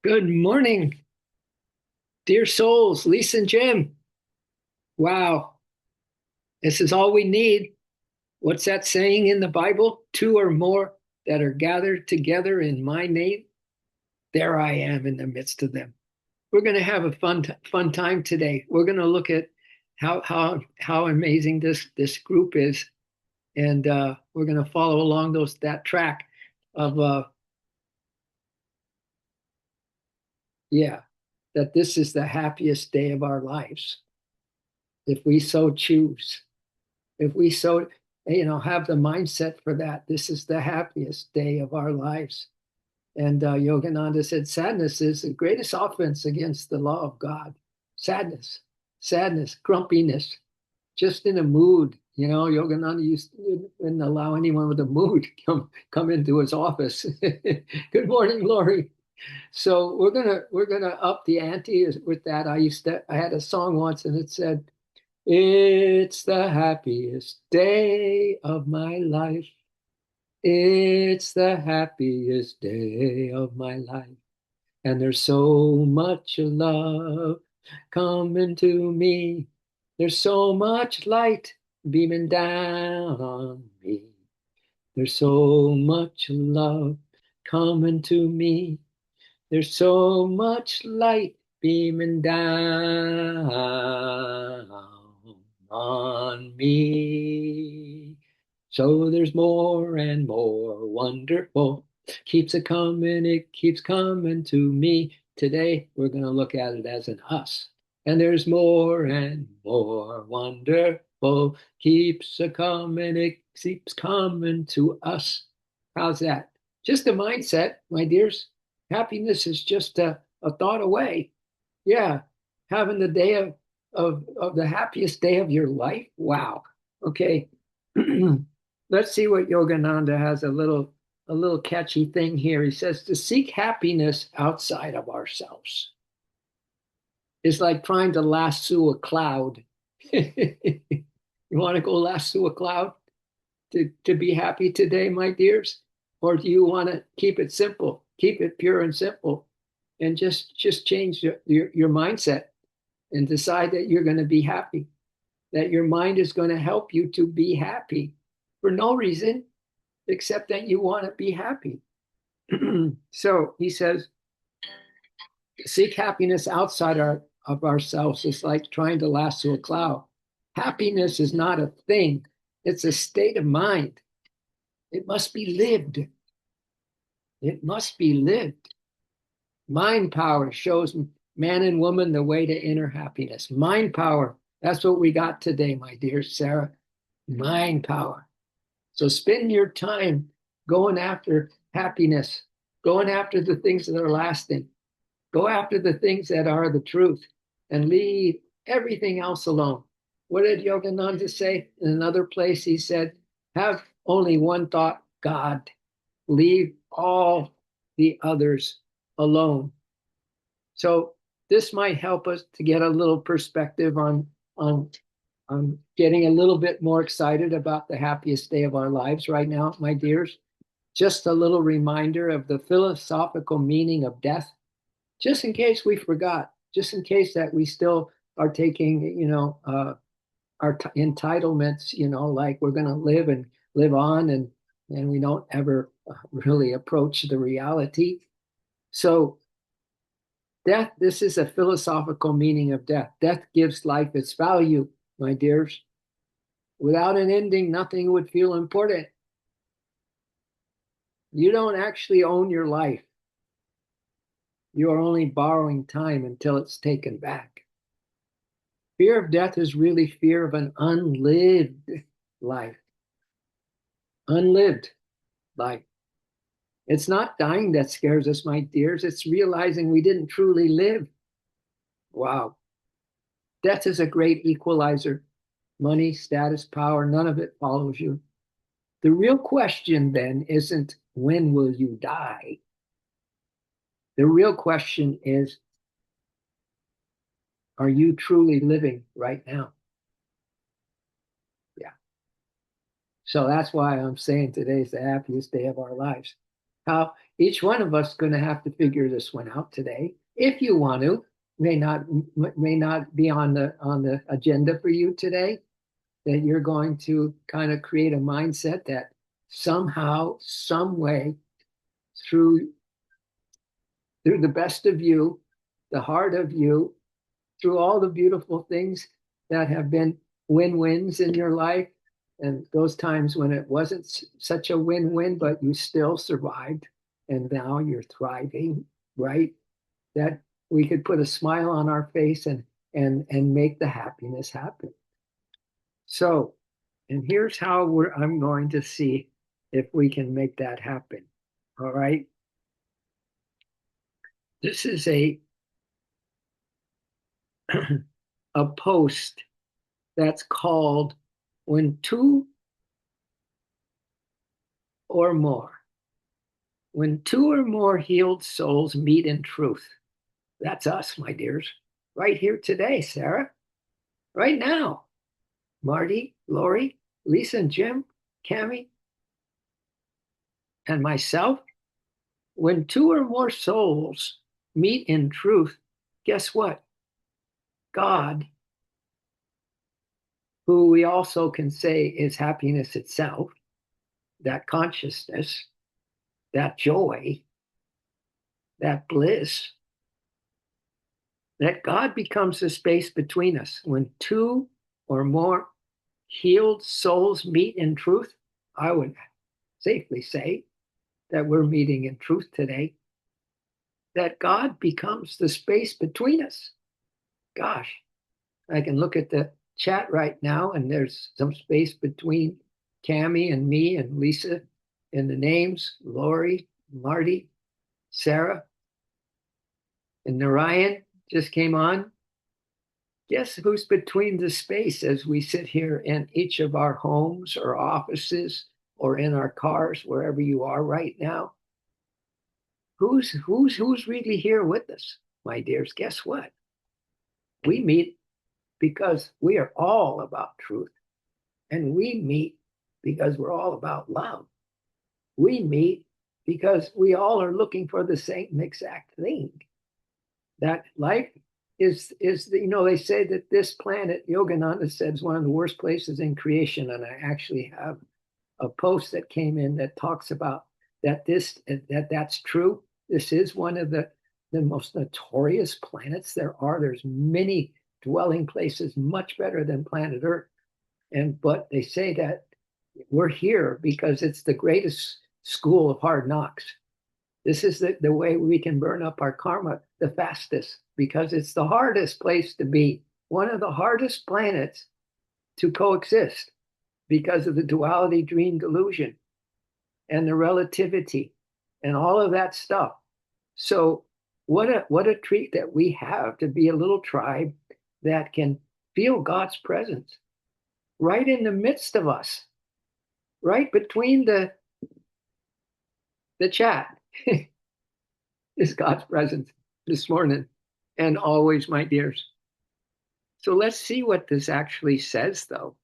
Good morning, dear souls, Lisa and Jim. Wow, this is all we need. What's that saying in the Bible? Two or more that are gathered together in my name, there I am in the midst of them. We're going to have a fun time today. We're going to look at how amazing this group is, and we're going to follow along that track of yeah, that this is the happiest day of our lives if we so choose. If we so have the mindset for that, this is the happiest day of our lives. And Yogananda said sadness is the greatest offense against the law of God. Sadness, grumpiness, just in a mood. Yogananda wouldn't allow anyone with a mood come into his office. Good morning, Lori. So we're gonna up the ante with that. I had a song once and it said, it's the happiest day of my life. It's the happiest day of my life. And there's so much love coming to me. There's so much light beaming down on me. There's so much love coming to me. There's so much light beaming down on me. So there's more and more wonderful. It keeps coming to me. Today, we're going to look at it as an us. And there's more and more wonderful. It keeps coming to us. How's that? Just a mindset, my dears. Happiness is just a thought away. Yeah, having the day of the happiest day of your life. Wow. Okay. Let's see what Yogananda has a little catchy thing here. He says to seek happiness outside of ourselves is like trying to lasso a cloud. You want to go lasso a cloud to be happy today, my dears? Or do you want to keep it simple, keep it pure and simple, and just change your mindset and decide that you're going to be happy, that your mind is going to help you to be happy for no reason except that you want to be happy. So he says, seek happiness outside of ourselves is like trying to lasso a cloud. Happiness is not a thing, it's a state of mind. It must be lived. It must be lived. Mind power shows man and woman the way to inner happiness. Mind power. That's what we got today, my dear Sarah. Mind power. So spend your time going after happiness, going after the things that are lasting, go after the things that are the truth, and leave everything else alone. What did Yogananda say in another place? He said, have only one thought, God. Leave all the others alone. So this might help us to get a little perspective on getting a little bit more excited about the happiest day of our lives right now, my dears. Just a little reminder of the philosophical meaning of death, just in case we forgot, just in case that we still are taking, our entitlements, like we're going to live and live on, and we don't ever really approach the reality. So death, this is a philosophical meaning of death. Death gives life its value, my dears. Without an ending, nothing would feel important. You don't actually own your life. You are only borrowing time until it's taken back. Fear of death is really fear of an unlived life. Unlived life. It's not dying that scares us, my dears. It's realizing we didn't truly live. Wow. Death is a great equalizer. Money, status, power, none of it follows you. The real question then isn't when will you die? The real question is, are you truly living right now? Yeah. So that's why I'm saying today is the happiest day of our lives. how each one of us is going to have to figure this one out today. If you want to, may not be on the agenda for you today, that you're going to kind of create a mindset that somehow, some way, through through the best of you, the heart of you, through all the beautiful things that have been win-wins in your life, and those times when it wasn't such a win-win, but you still survived, and now you're thriving, right? That we could put a smile on our face and make the happiness happen. So, and here's how I'm going to see if we can make that happen. All right. This is a post that's called When Two or More. When two or more healed souls meet in truth. That's us, my dears. Right here today, Sarah. Right now. Marty, Lori, Lisa and Jim, Cami, and myself. When two or more souls meet in truth, guess what? God, who we also can say is happiness itself, that consciousness, that joy, that bliss, that God becomes the space between us. When two or more healed souls meet in truth, I would safely say that we're meeting in truth today, that God becomes the space between us. Gosh, I can look at the chat right now, and there's some space between Cami and me and Lisa in the names, Lori, Marty, Sarah, and Narayan just came on. Guess who's between the space as we sit here in each of our homes or offices or in our cars, wherever you are right now? Who's really here with us, my dears? Guess what? We meet because we are all about truth, and we meet because we're all about love. We meet because we all are looking for the same exact thing. That life is they say that this planet, Yogananda said, is one of the worst places in creation, and I actually have a post that came in that talks about that's true. This is one of the most notorious planets there are. There's many dwelling places much better than planet Earth, but they say that we're here because it's the greatest school of hard knocks. This is the way we can burn up our karma the fastest, because it's the hardest place to be, one of the hardest planets to coexist, because of the duality dream delusion and the relativity and all of that stuff. So what a treat that we have to be a little tribe that can feel God's presence right in the midst of us, right between the chat is God's presence this morning and always, my dears. So let's see what this actually says, though.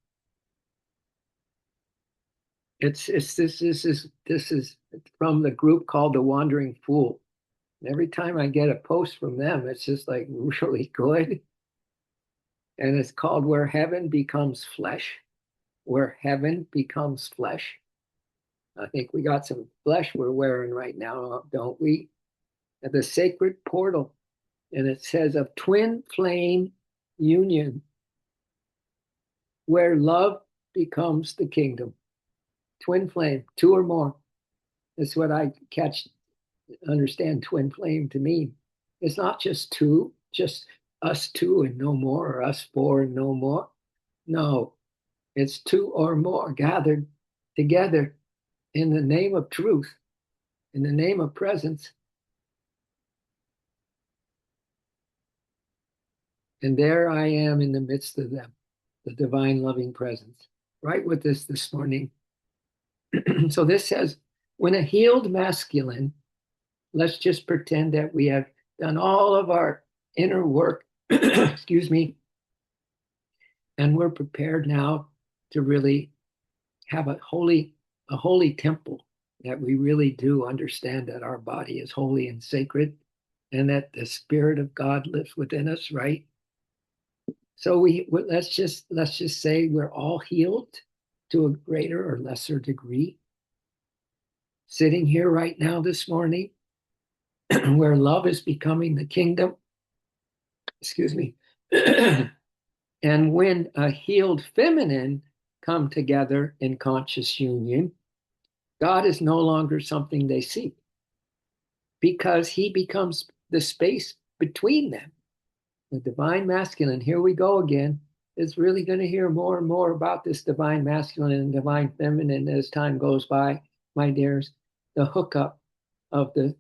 This is from the group called the Wandering Fool. And every time I get a post from them, it's just like really good. And it's called Where Heaven Becomes Flesh. Where Heaven Becomes Flesh. I think we got some flesh we're wearing right now, don't we? At the sacred portal. And it says of twin flame union, where love becomes the kingdom. Twin flame, two or more. That's what I understand twin flame to mean. It's not just two, just us two and no more, or us four and no more. No, it's two or more gathered together in the name of truth, in the name of presence. And there I am in the midst of them, the divine loving presence. Right with this morning. So this says, when a healed masculine, let's just pretend that we have done all of our inner work, excuse me, and we're prepared now to really have a holy temple that we really do understand that our body is holy and sacred and that the Spirit of God lives within us, right? So let's just say we're all healed to a greater or lesser degree. Sitting here right now this morning, where love is becoming the kingdom, excuse me, and when a healed feminine come together in conscious union, God is no longer something they seek because he becomes the space between them. The divine masculine, here we go again, is really going to hear more and more about this divine masculine and divine feminine as time goes by, my dears. The hookup of the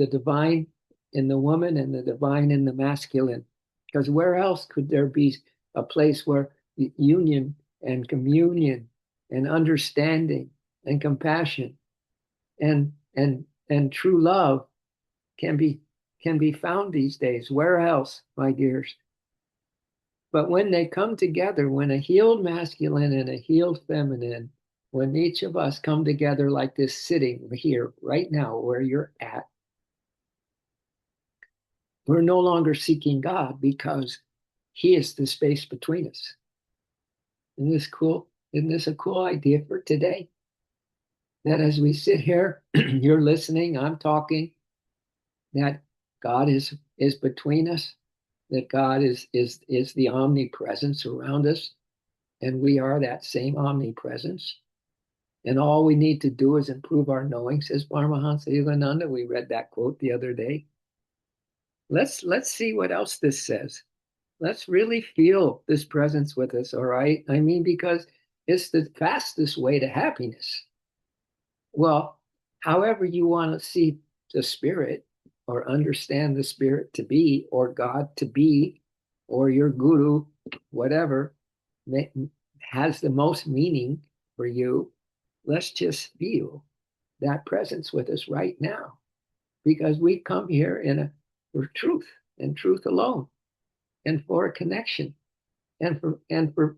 divine in the woman and the divine in the masculine. Because where else could there be a place where union and communion and understanding and compassion and true love can be found these days? Where else, my dears? But when they come together, when a healed masculine and a healed feminine, when each of us come together like this, sitting here right now where you're at, we're no longer seeking God because he is the space between us. Isn't this cool? Isn't this a cool idea for today? That as we sit here, you're listening, I'm talking, that God is between us, that God is the omnipresence around us, and we are that same omnipresence. And all we need to do is improve our knowing, says Paramahansa Yogananda. We read that quote the other day. Let's see what else this says. Let's really feel this presence with us, all right? I mean, because it's the fastest way to happiness. Well, however you want to see the spirit or understand the spirit to be, or God to be, or your guru, whatever, has the most meaning for you, let's just feel that presence with us right now. Because we come here for truth and truth alone, and for a connection, and for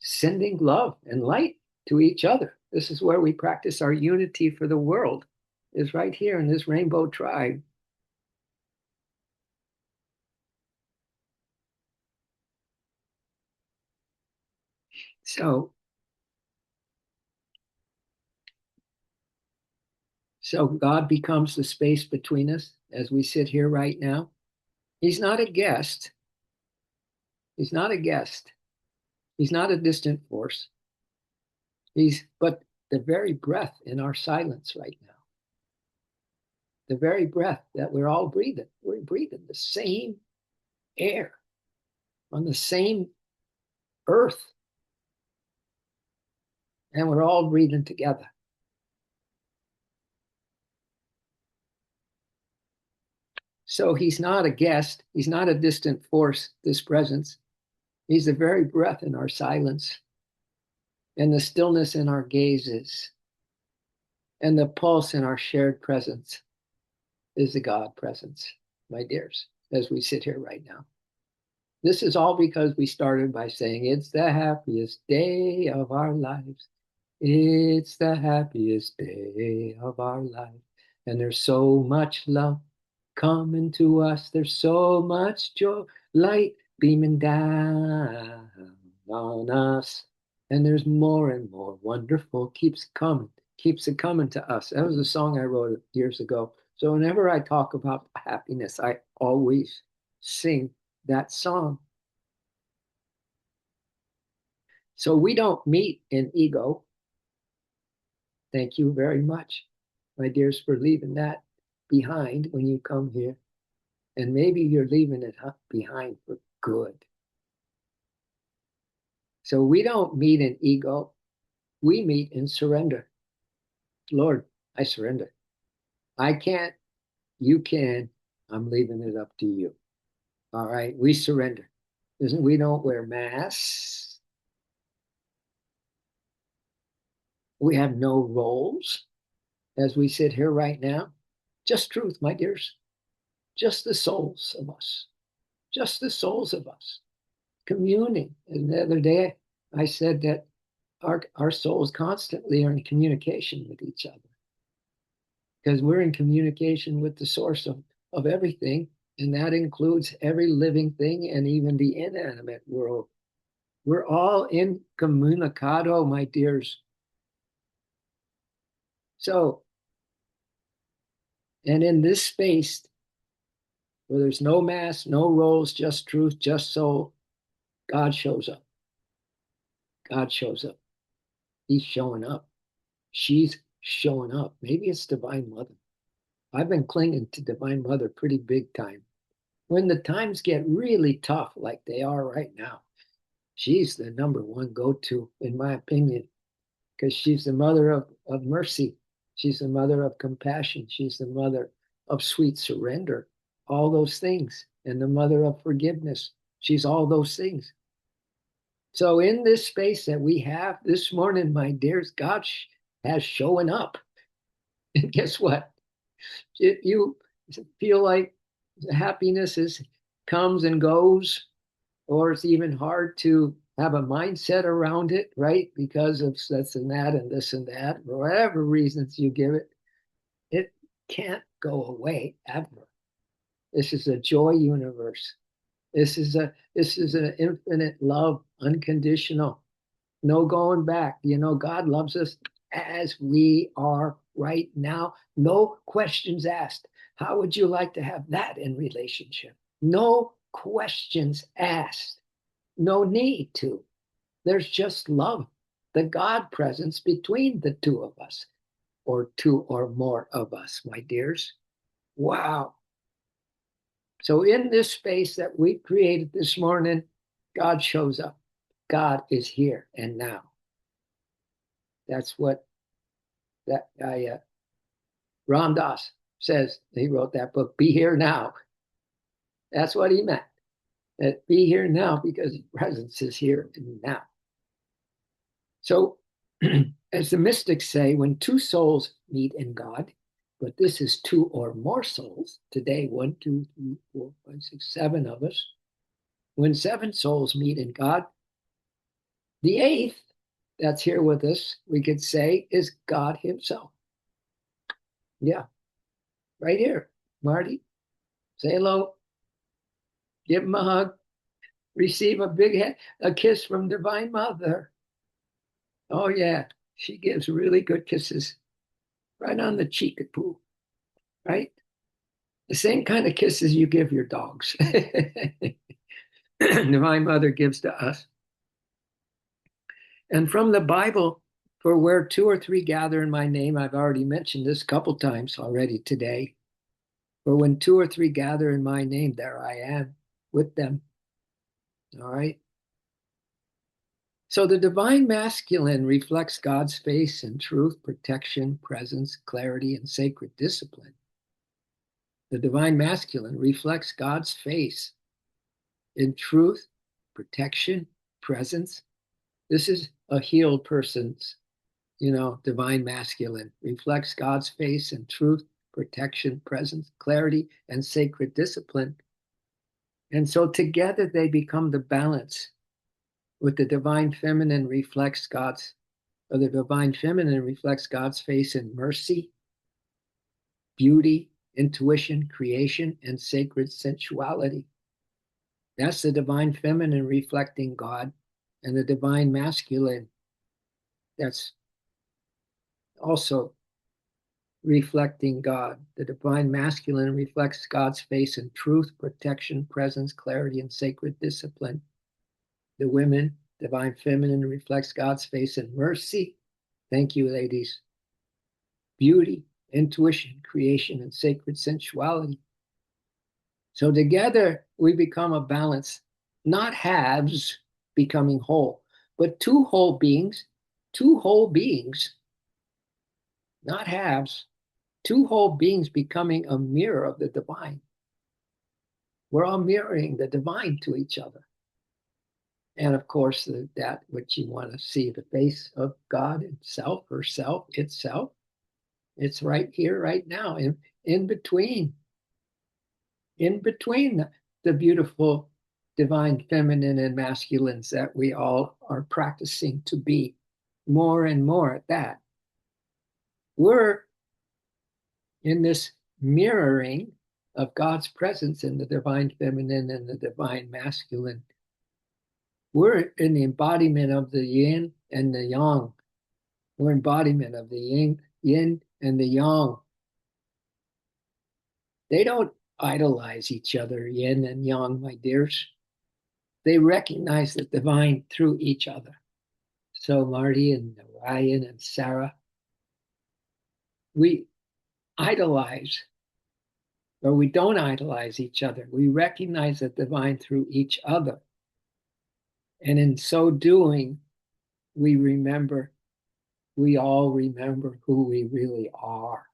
sending love and light to each other. This is where we practice our unity for the world, is right here in this rainbow tribe. So God becomes the space between us as we sit here right now. He's not a guest. He's not a guest. He's not a distant force. He's but the very breath in our silence right now. The very breath that we're all breathing. We're breathing the same air on the same earth, and we're all breathing together. So he's not a guest. He's not a distant force, this presence. He's the very breath in our silence and the stillness in our gazes and the pulse in our shared presence is the God presence, my dears, as we sit here right now. This is all because we started by saying it's the happiest day of our lives. It's the happiest day of our life. And there's so much love coming to us. There's so much joy, light beaming down on us. And there's more and more wonderful keeps it coming to us. That was a song I wrote years ago. So whenever I talk about happiness, I always sing that song. So we don't meet in ego. Thank you very much, my dears, for leaving that behind when you come here. And maybe you're leaving it behind for good. So we don't meet in ego. We meet in surrender. Lord, I surrender. I can't. You can. I'm leaving it up to you. All right. We surrender. We don't wear masks. We have no roles as we sit here right now. Just truth, my dears. Just the souls of us. Just the souls of us communing. And the other day I said that our souls constantly are in communication with each other because we're in communication with the source of everything, and that includes every living thing and even the inanimate world. We're all incommunicado, my dears. So, and in this space where there's no mask, no roles, just truth, just soul, God shows up. God shows up. He's showing up. She's showing up. Maybe it's Divine Mother. I've been clinging to Divine Mother pretty big time. When the times get really tough, like they are right now, she's the number one go-to, in my opinion, because she's the mother of mercy. She's the mother of compassion. She's the mother of sweet surrender, all those things, and the mother of forgiveness. She's all those things. So in this space that we have this morning, my dears, God has shown up. And guess what? If you feel like happiness comes and goes, or it's even hard to have a mindset around it, right? Because of this and that and this and that, for whatever reasons you give it, it can't go away ever. This is a joy universe. This is an infinite love, unconditional, no going back. God loves us as we are right now. No questions asked. How would you like to have that in relationship? No questions asked. No need to. There's just love, the God presence between the two of us, or two or more of us, my dears. Wow. So, in this space that we created this morning, God shows up. God is here and now. That's what that guy, Ram Dass, says. He wrote that book, Be Here Now. That's what he meant. That be here now because his presence is here and now. So, as the mystics say, when two souls meet in God, but this is two or more souls, today, 1, 2, 3, 4, 5, 6, 7 of us, when 7 souls meet in God, the 8th that's here with us, we could say, is God Himself. Yeah, right here. Marty, say hello, give him a hug, receive a kiss from Divine Mother. Oh, yeah, she gives really good kisses right on the cheek, poo, right? The same kind of kisses you give your dogs. Divine Mother gives to us. And from the Bible, for where 2 or 3 gather in my name, I've already mentioned this a couple times already today. For when 2 or 3 gather in my name, there I am with them. All right. So the divine masculine reflects God's face in truth, protection, presence, clarity, and sacred discipline. The divine masculine reflects God's face in truth, protection, presence. This is a healed person's, divine masculine, reflects God's face in truth, protection, presence, clarity, and sacred discipline. And so together they become the balance. With the divine feminine reflects the divine feminine reflects God's face in mercy, beauty, intuition, creation, and sacred sensuality. That's the divine feminine reflecting God, and the divine masculine that's also reflecting God. The divine masculine reflects God's face in truth, protection, presence, clarity, and sacred discipline. The women, divine feminine reflects God's face in mercy. Thank you, ladies. Beauty, intuition, creation, and sacred sensuality. So together we become a balance, not halves becoming whole, but two whole beings, not halves, two whole beings becoming a mirror of the divine. We're all mirroring the divine to each other. And of course, that which you want to see, the face of God itself, herself, itself, it's right here, right now, in between the beautiful divine feminine and masculines that we all are practicing to be. more and more at that. We're in this mirroring of God's presence in the divine feminine and the divine masculine. We're in the embodiment of the yin and the yang. We're embodiment of the yin and the yang. They don't idolize each other, yin and yang, my dears. They recognize the divine through each other. So Marty and Ryan and Sarah, we idolize, or we don't idolize each other. We recognize the divine through each other. And in so doing, we all remember who we really are.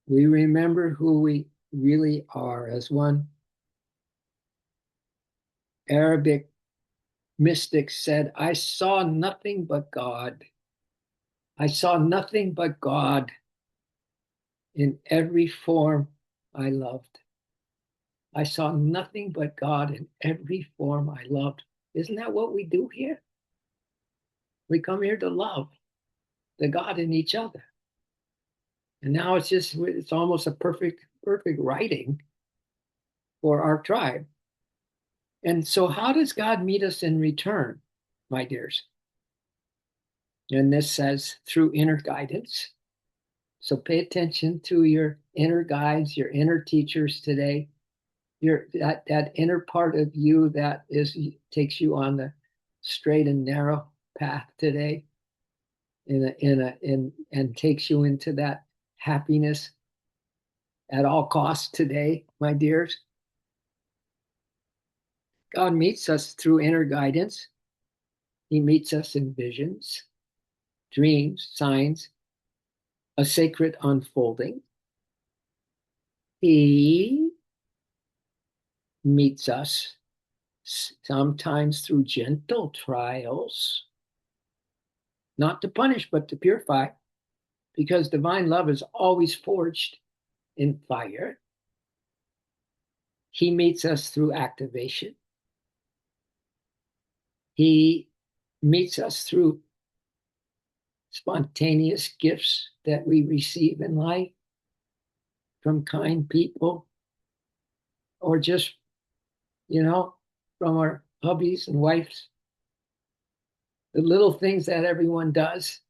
We remember who we really are. As one Arabic mystic said, I saw nothing but God. I saw nothing but God in every form I loved. I saw nothing but God in every form I loved. Isn't that what we do here? We come here to love the God in each other. And now it's almost a perfect writing for our tribe. And so how does God meet us in return, my dears? And this says through inner guidance. So pay attention to your inner guides, your inner teachers today. That inner part of you that takes you on the straight and narrow path today, and takes you into that happiness at all costs today, my dears. God meets us through inner guidance. He meets us in visions, dreams, signs, a sacred unfolding. He meets us sometimes through gentle trials, not to punish, but to purify, because divine love is always forged in fire. He meets us through activation. He meets us through spontaneous gifts that we receive in life from kind people, or just, from our hubbies and wives. The little things that everyone does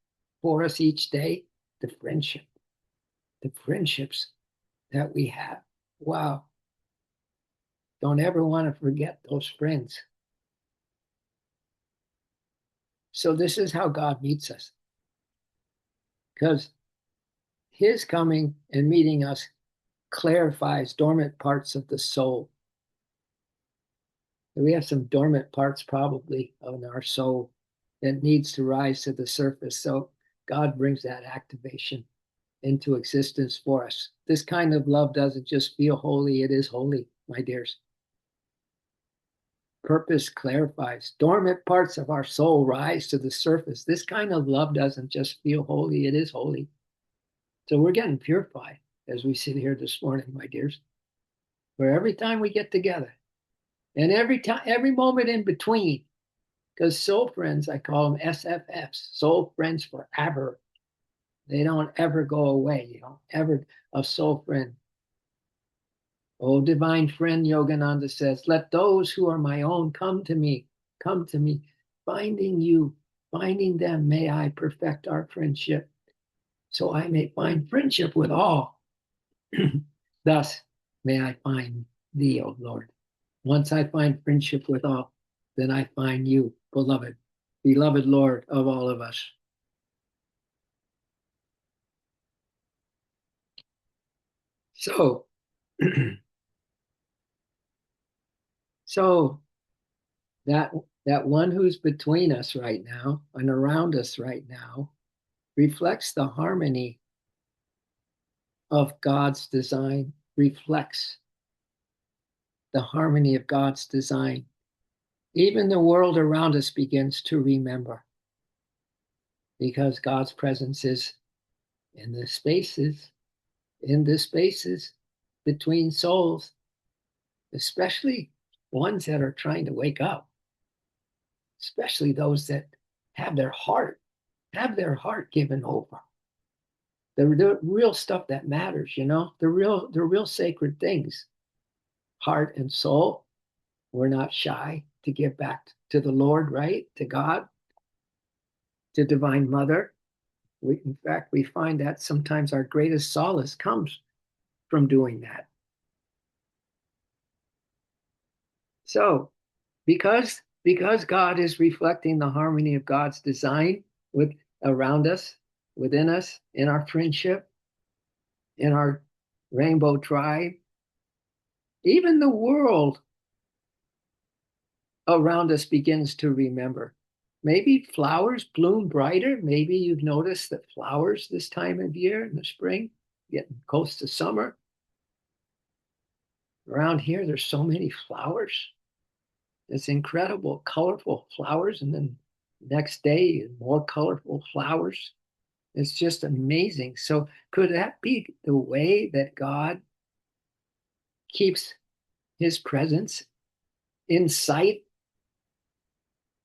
for us each day, the friendships that we have. Wow. Don't ever want to forget those friends. So this is how God meets us. Because his coming and meeting us clarifies dormant parts of the soul. We have some dormant parts probably in our soul that needs to rise to the surface. So God brings that activation into existence for us. This kind of love doesn't just feel holy, it is holy, my dears. Purpose clarifies. Dormant parts of our soul rise to the surface. This kind of love doesn't just feel holy, it is holy. So we're getting purified as we sit here this morning, my dears. Where every time we get together, and every moment in between, because soul friends, I call them SFFs, soul friends forever. They don't ever go away. You don't ever, a soul friend. Oh, divine friend, Yogananda says, let those who are my own come to me, finding you, finding them, may I perfect our friendship, so I may find friendship with all. Thus, may I find thee, O Lord. Once I find friendship with all, then I find you, beloved Lord of all of us. So, so that one who's between us right now and around us right now reflects the harmony of God's design, reflects the harmony of God's design. Even the world around us begins to remember, because God's presence is in the spaces between souls, especially ones that are trying to wake up. especially those that have their heart, have their heart given over. The real stuff that matters, the real sacred things, heart and soul. We're not shy to give back to the Lord, right? To God, to Divine Mother. In fact, we find that sometimes our greatest solace comes from doing that. So, because God is reflecting the harmony of God's design with around us, within us, in our friendship, in our rainbow tribe, even the world around us begins to remember. Maybe flowers bloom brighter. Maybe you've noticed that flowers this time of year in the spring, getting close to summer. Around here, there's so many flowers. It's incredible, colorful flowers. And then next day, more colorful flowers. It's just amazing. So, could that be the way that God keeps his presence in sight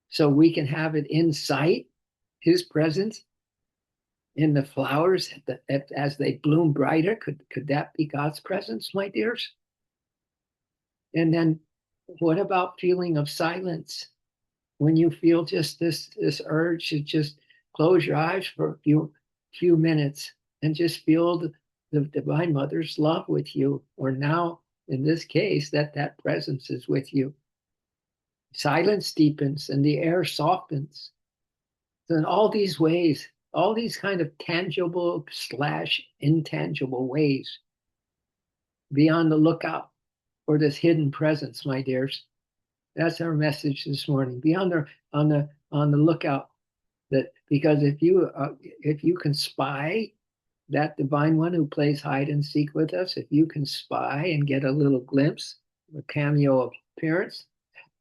so we can have it in sight, his presence in the flowers as they bloom brighter? Could that be God's presence, my dears? And then what about feeling of silence? When you feel just this urge to just close your eyes for a few minutes and just feel the Divine Mother's love with you, or now in this case that presence is with you. Silence deepens and the air softens. So in all these ways, all these kind of tangible / intangible ways, be on the lookout for this hidden presence, my dears. That's our message this morning. Be on the lookout, that because if you can spy that divine one who plays hide and seek with us, if you can spy and get a little glimpse, a cameo appearance,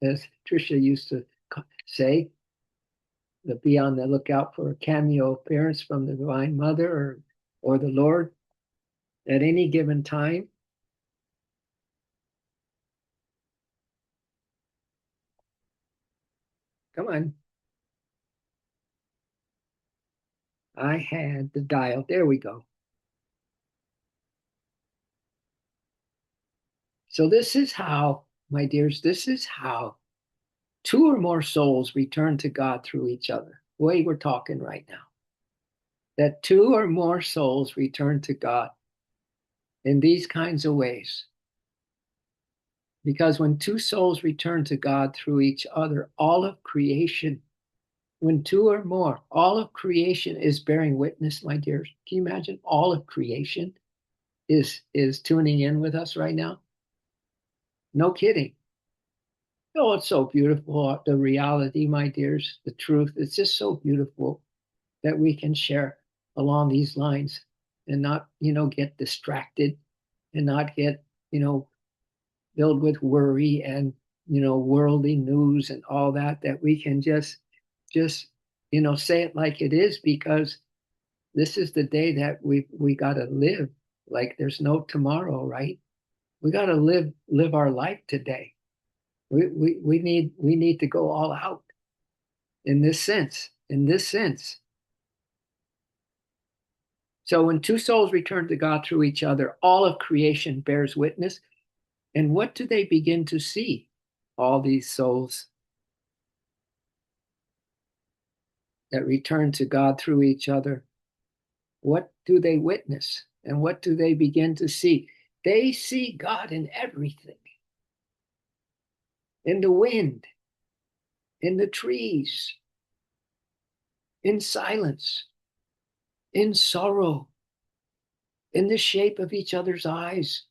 as Tricia used to say, to be on the lookout for a cameo appearance from the Divine Mother or the Lord at any given time. Come on. I had the dial. There we go. So this is how, my dears, this is how two or more souls return to God through each other. The way we're talking right now. That two or more souls return to God in these kinds of ways. Because when two souls return to God through each other, all of creation, when two or more, all of creation is bearing witness, my dears. Can you imagine? All of creation is tuning in with us right now. No kidding. Oh, it's so beautiful. The reality, my dears, the truth. It's just so beautiful that we can share along these lines and not, get distracted and not get, filled with worry and, worldly news and all that we can just, say it like it is, because this is the day that we got to live like there's no tomorrow, right? We got to live our life today. We need to go all out in this sense. So when two souls return to God through each other, all of creation bears witness. And what do they begin to see? All these souls that return to God through each other, what do they witness? And what do they begin to see? They see God in everything. In the wind, in the trees, in silence, in sorrow, in the shape of each other's eyes.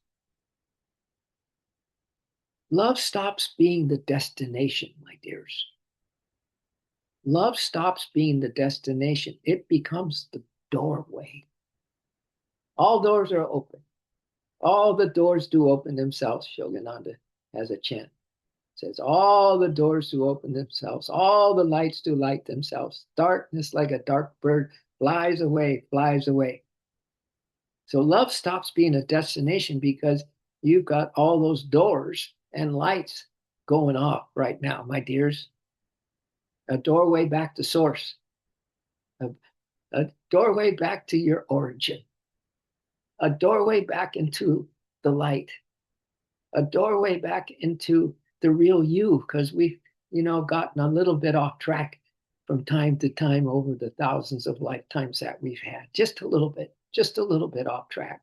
Love stops being the destination, my dears. Love stops being the destination. It becomes the doorway. All doors are open. All the doors do open themselves. Shogananda has a chant. It says, all the doors do open themselves. All the lights do light themselves. Darkness like a dark bird flies away, flies away. So love stops being a destination because you've got all those doors and lights going off right now, my dears. a doorway back to source, a, a doorway back to your origin, a doorway back into the light, a doorway back into the real you, because we've, gotten a little bit off track from time to time over the thousands of lifetimes that we've had. Just a little bit off track.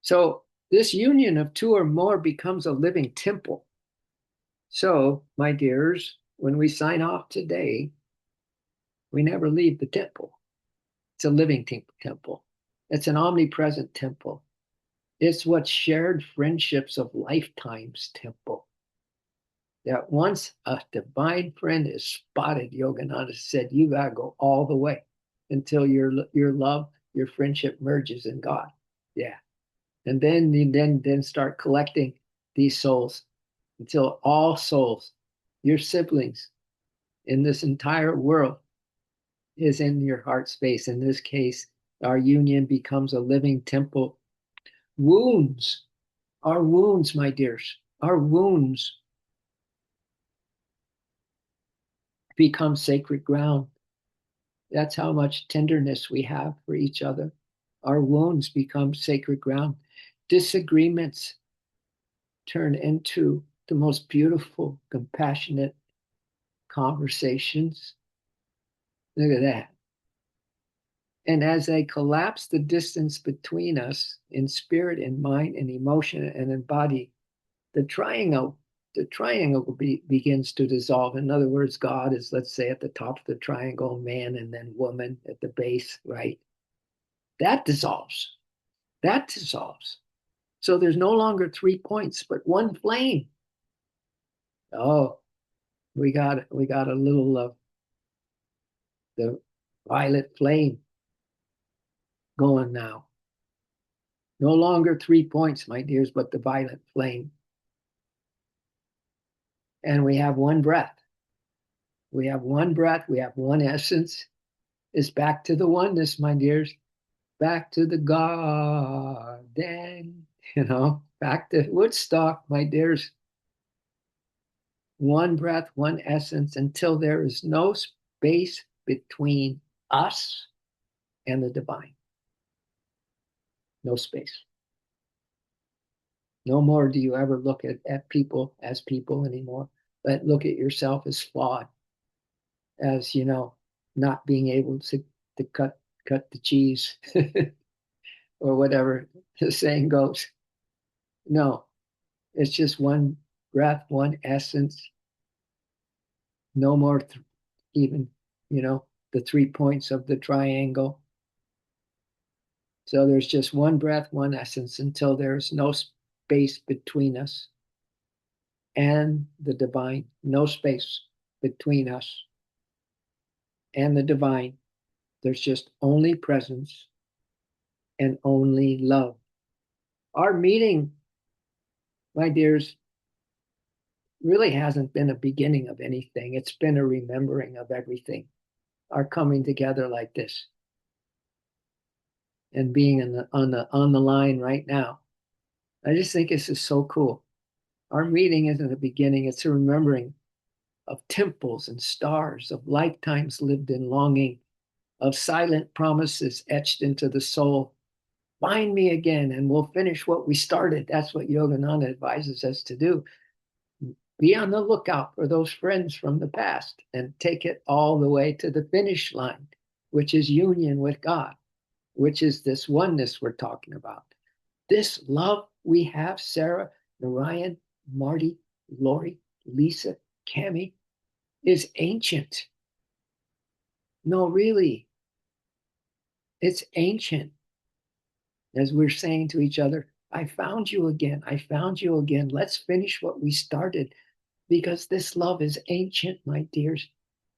So this union of two or more becomes a living temple. So, my dears, when we sign off today, we never leave the temple. It's a living temple. It's an omnipresent temple. It's what shared friendships of lifetimes temple. That once a divine friend is spotted, Yogananda said, you got to go all the way until your love, your friendship merges in God. Yeah. And then you then start collecting these souls until all souls, your siblings in this entire world, is in your heart space. In this case, our union becomes a living temple. Wounds, our wounds, my dears, our wounds become sacred ground. That's how much tenderness we have for each other. Our wounds become sacred ground. Disagreements turn into the most beautiful, compassionate conversations. Look at that. And as they collapse the distance between us in spirit and mind and emotion and in body, the triangle begins to dissolve. In other words, God is, let's say, at the top of the triangle, man, and then woman at the base, right? That dissolves. That dissolves. So there's no longer 3 points, but one flame. Oh, we got a little of the violet flame going now. No longer 3 points, my dears, but the violet flame. And we have one breath. We have one breath. We have one essence. It's back to the oneness, my dears. Back to the garden, back to Woodstock, my dears. One breath, one essence, until there is no space between us and the divine. No space. No more do you ever look at people as people anymore, but look at yourself as flawed, as, not being able to cut the cheese or whatever the saying goes. No, it's just one breath, one essence. No more even, the 3 points of the triangle. So there's just one breath, one essence, until there's no space between us and the divine. No space between us and the divine. There's just only presence and only love. Our meeting, my dears, really hasn't been a beginning of anything. It's been a remembering of everything. Our coming together like this and being on the line right now. I just think this is so cool. Our meeting isn't a beginning, it's a remembering of temples and stars, of lifetimes lived in longing, of silent promises etched into the soul. Find me again and we'll finish what we started. That's what Yogananda advises us to do. Be on the lookout for those friends from the past and take it all the way to the finish line, which is union with God, which is this oneness we're talking about. This love we have, Sarah, Narayan, Marty, Lori, Lisa, Cami, is ancient. No, really, it's ancient. As we're saying to each other, I found you again. I found you again. Let's finish what we started, because this love is ancient, my dears.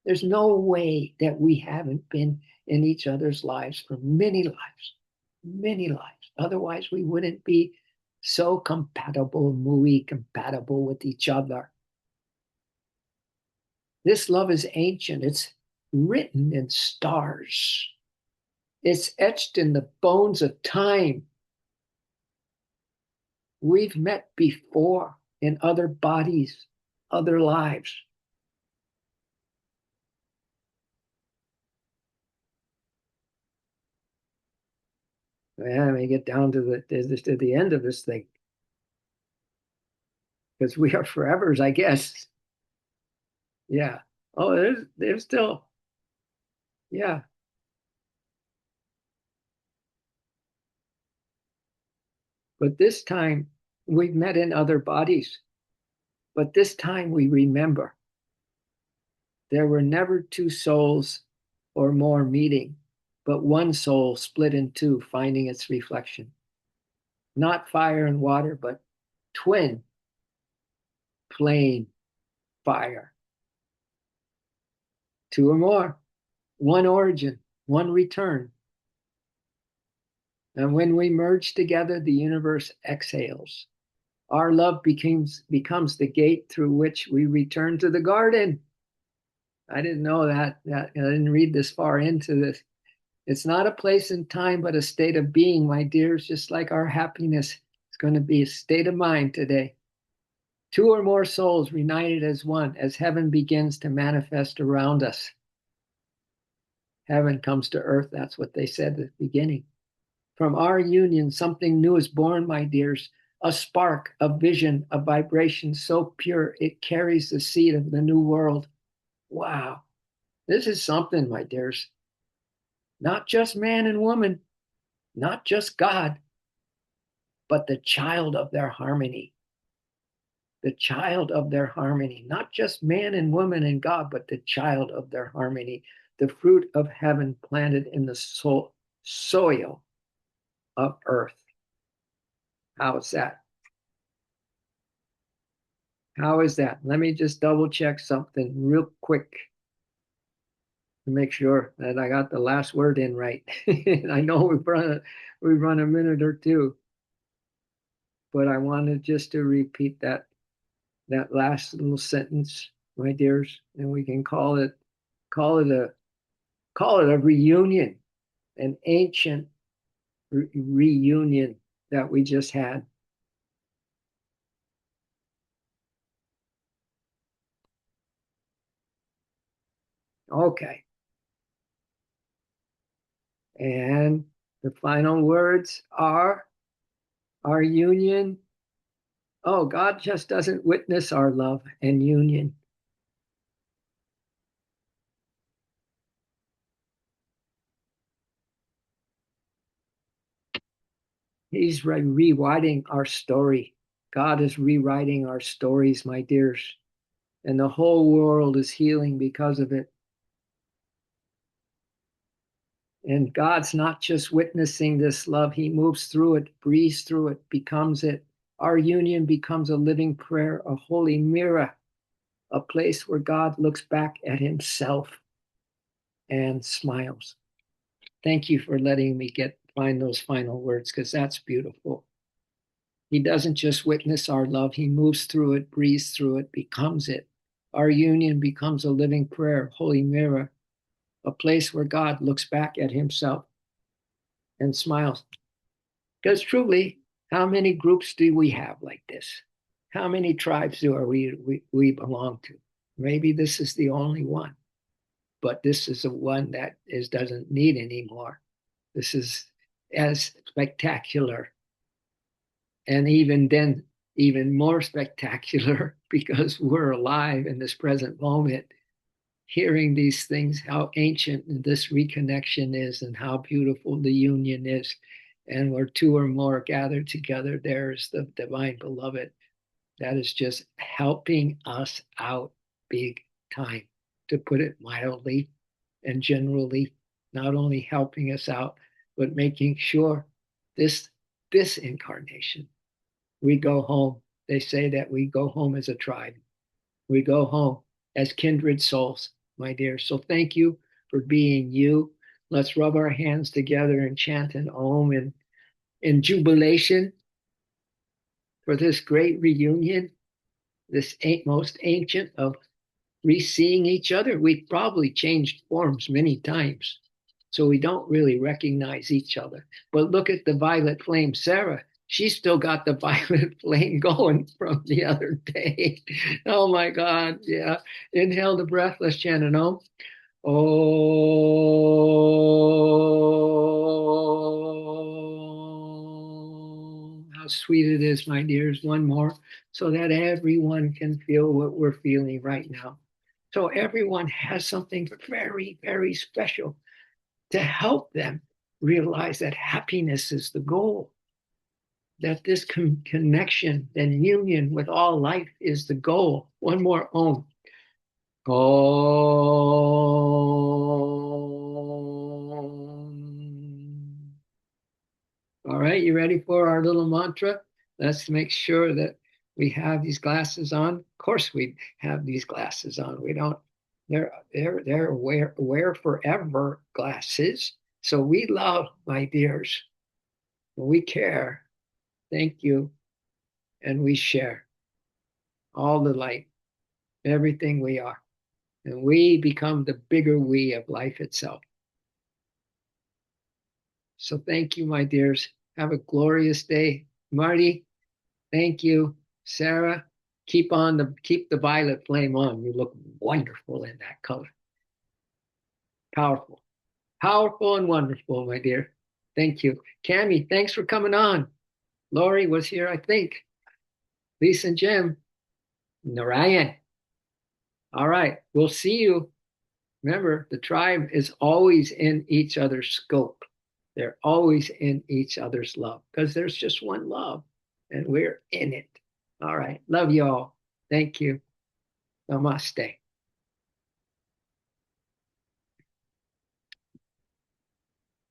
There's no way that we haven't been in each other's lives for many lives, many lives. Otherwise, we wouldn't be so compatible, muy compatible with each other. This love is ancient. It's written in stars. It's etched in the bones of time. We've met before in other bodies, other lives. Man, we get down to the end of this thing because we are forevers, I guess. Yeah. Oh, there's still, yeah. But this time we've met in other bodies, but this time we remember there were never two souls or more meeting, but one soul split in two, finding its reflection. Not fire and water, but twin flame fire. Two or more, one origin, one return. And when we merge together, the universe exhales. Our love becomes the gate through which we return to the garden. I didn't know that I didn't read this far into this. It's not a place in time, but a state of being, my dears, just like our happiness is going to be a state of mind today. Two or more souls united as one, as heaven begins to manifest around us. Heaven comes to earth, that's what they said at the beginning. From our union, something new is born, my dears, a spark, a vision, a vibration so pure it carries the seed of the new world. Wow, this is something, my dears. Not just man and woman, not just God, but the child of their harmony. The child of their harmony, not just man and woman and God, but the child of their harmony, the fruit of heaven planted in the soil of earth. How is that? How is that? Let me just double check something real quick to make sure that I got the last word in right. I know we run a minute or two, but I wanted just to repeat that last little sentence, my dears, and we can call it a reunion, an ancient reunion that we just had. Okay. And the final words are our union. Oh, God just doesn't witness our love and union. He's rewriting our story. God is rewriting our stories, my dears. And the whole world is healing because of it. And God's not just witnessing this love, He moves through it, breathes through it, becomes it. Our union becomes a living prayer, a holy mirror, a place where God looks back at Himself and smiles. Thank you for letting me find those final words because that's beautiful. He doesn't just witness our love, He moves through it, breathes through it, becomes it. Our union becomes a living prayer, holy mirror, a place where God looks back at Himself and smiles. Because truly, how many groups do we have like this? How many tribes do we belong to? Maybe this is the only one, but this is the one that doesn't need any more. This is as spectacular, and even then, even more spectacular because we're alive in this present moment, hearing these things, how ancient this reconnection is, and how beautiful the union is. And where two or more gathered together, there's the divine beloved that is just helping us out big time, to put it mildly and generally, not only helping us out, but making sure this this incarnation, we go home. They say that we go home as a tribe. We go home as kindred souls, my dear. So thank you for being you. Let's rub our hands together and chant an Om in jubilation for this great reunion, this most ancient of re-seeing each other. We've probably changed forms many times, so we don't really recognize each other. But look at the violet flame, Sarah. She's still got the violet flame going from the other day. Oh my God. Yeah. Inhale the breath. Let's chant an Om. Oh. sweet it is, my dears. One more, so that everyone can feel what we're feeling right now. So everyone has something very, very special to help them realize that happiness is the goal, that this connection and union with all life is the goal. One more Om. Om. All right, you ready for our little mantra? Let's make sure that we have these glasses on. Of course, we have these glasses on. We don't. They're aware forever glasses. So we love, my dears. We care. Thank you, and we share all the light, everything we are, and we become the bigger we of life itself. So thank you, my dears. Have a glorious day, Marty. Thank you. Sarah, keep the violet flame on. You look wonderful in that color. Powerful. Powerful and wonderful, my dear. Thank you. Cami, thanks for coming on. Lori was here, I think. Lisa and Jim. Narayan. All right. We'll see you. Remember, the tribe is always in each other's scope. They're always in each other's love because there's just one love and we're in it. All right. Love you all. Thank you. Namaste.